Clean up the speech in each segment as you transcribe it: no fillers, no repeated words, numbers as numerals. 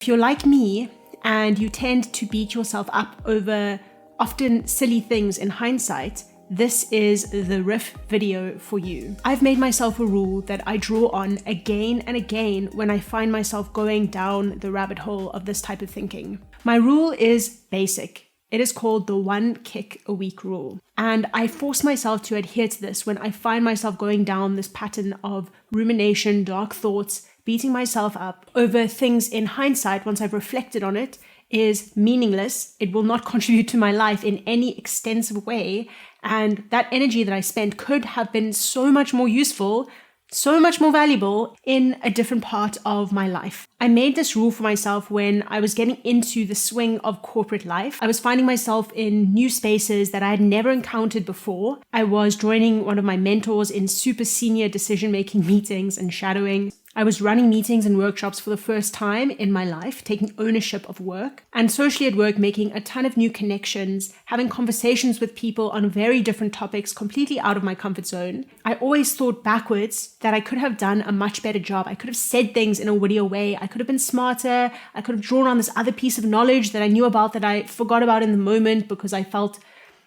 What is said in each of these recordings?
If you're like me and you tend to beat yourself up over often silly things in hindsight, this is the riff video for you. I've made myself a rule that I draw on again and again when I find myself going down the rabbit hole of this type of thinking. My rule is basic. It is called the 1 kick a week rule. And I force myself to adhere to this when I find myself going down this pattern of rumination, dark thoughts, beating myself up over things in hindsight once I've reflected on it is meaningless. It will not contribute to my life in any extensive way. And that energy that I spent could have been so much more useful, so much more valuable in a different part of my life. I made this rule for myself when I was getting into the swing of corporate life. I was finding myself in new spaces that I had never encountered before. I was joining one of my mentors in super senior decision-making meetings and shadowing. I was running meetings and workshops for the first time in my life, taking ownership of work, and socially at work, making a ton of new connections, having conversations with people on very different topics, completely out of my comfort zone. I always thought backwards that I could have done a much better job. I could have said things in a wittier way. I could have been smarter. I could have drawn on this other piece of knowledge that I knew about that I forgot about in the moment because I felt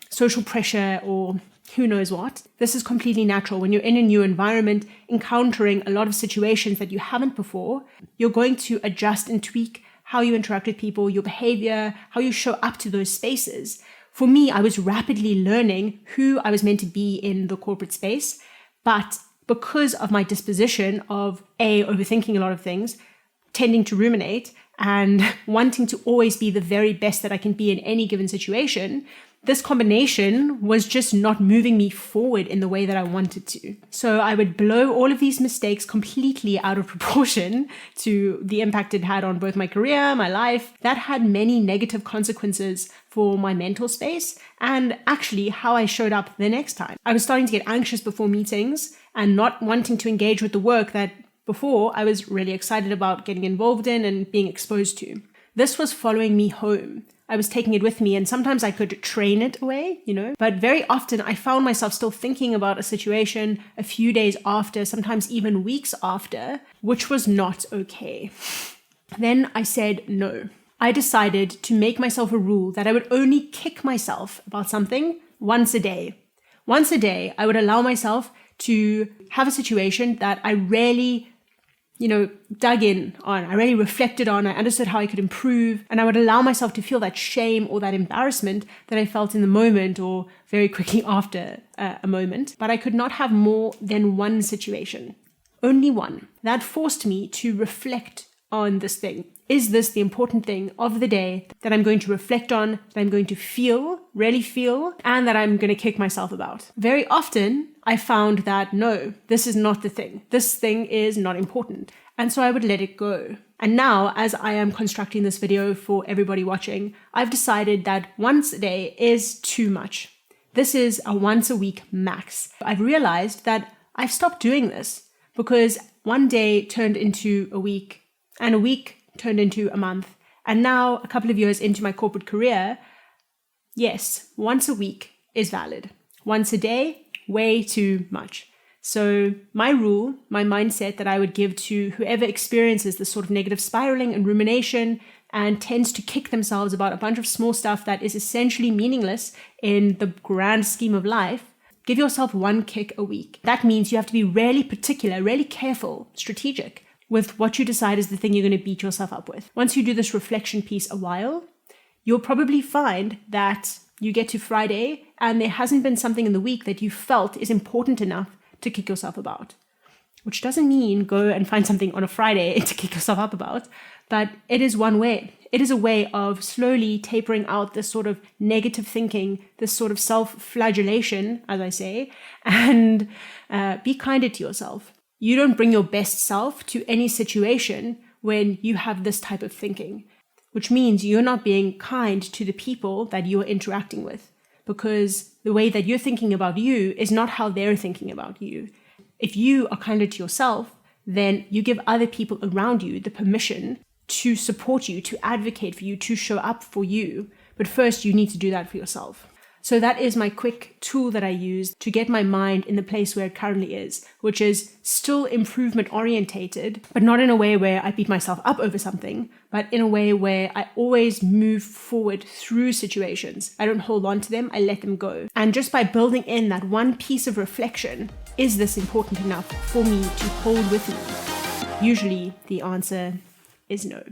social pressure or who knows what. This is completely natural. When you're in a new environment, encountering a lot of situations that you haven't before, you're going to adjust and tweak how you interact with people, your behavior, how you show up to those spaces. For me, I was rapidly learning who I was meant to be in the corporate space, but because of my disposition of overthinking a lot of things, tending to ruminate, and wanting to always be the very best that I can be in any given situation, this combination was just not moving me forward in the way that I wanted to. So I would blow all of these mistakes completely out of proportion to the impact it had on both my career, my life. That had many negative consequences for my mental space and actually how I showed up the next time. I was starting to get anxious before meetings and not wanting to engage with the work that before I was really excited about getting involved in and being exposed to. This was following me home. I was taking it with me, and sometimes I could train it away, but very often I found myself still thinking about a situation a few days after, sometimes even weeks after, which was not okay. Then I said no. I decided to make myself a rule that I would only kick myself about something once a day. Once a day, I would allow myself to have a situation that I rarely dug in on. I really reflected on. I understood how I could improve, and I would allow myself to feel that shame or that embarrassment that I felt in the moment or very quickly after a moment. But I could not have more than one situation, only one. That forced me to reflect on this thing. Is this the important thing of the day that I'm going to reflect on, that I'm going to feel, really feel, and that I'm going to kick myself about? Very often, I found that no, this is not the thing. This thing is not important. And so I would let it go. And now, as I am constructing this video for everybody watching, I've decided that once a day is too much. This is a once a week max. I've realized that I've stopped doing this because one day turned into a week, and a week turned into a month. And now, a couple of years into my corporate career, yes, once a week is valid. Once a day, way too much. So my rule, my mindset that I would give to whoever experiences this sort of negative spiraling and rumination and tends to kick themselves about a bunch of small stuff that is essentially meaningless in the grand scheme of life, give yourself 1 kick a week. That means you have to be really particular, really careful, strategic with what you decide is the thing you're going to beat yourself up with. Once you do this reflection piece a while, you'll probably find that you get to Friday and there hasn't been something in the week that you felt is important enough to kick yourself about. Which doesn't mean go and find something on a Friday to kick yourself up about, but it is one way. It is a way of slowly tapering out this sort of negative thinking, this sort of self-flagellation, as I say, and be kinder to yourself. You don't bring your best self to any situation when you have this type of thinking, which means you're not being kind to the people that you're interacting with, because the way that you're thinking about you is not how they're thinking about you. If you are kinder to yourself, then you give other people around you the permission to support you, to advocate for you, to show up for you. But first, you need to do that for yourself. So that is my quick tool that I use to get my mind in the place where it currently is, which is still improvement orientated, but not in a way where I beat myself up over something, but in a way where I always move forward through situations. I don't hold on to them, I let them go. And just by building in that one piece of reflection, is this important enough for me to hold with me? Usually the answer is no.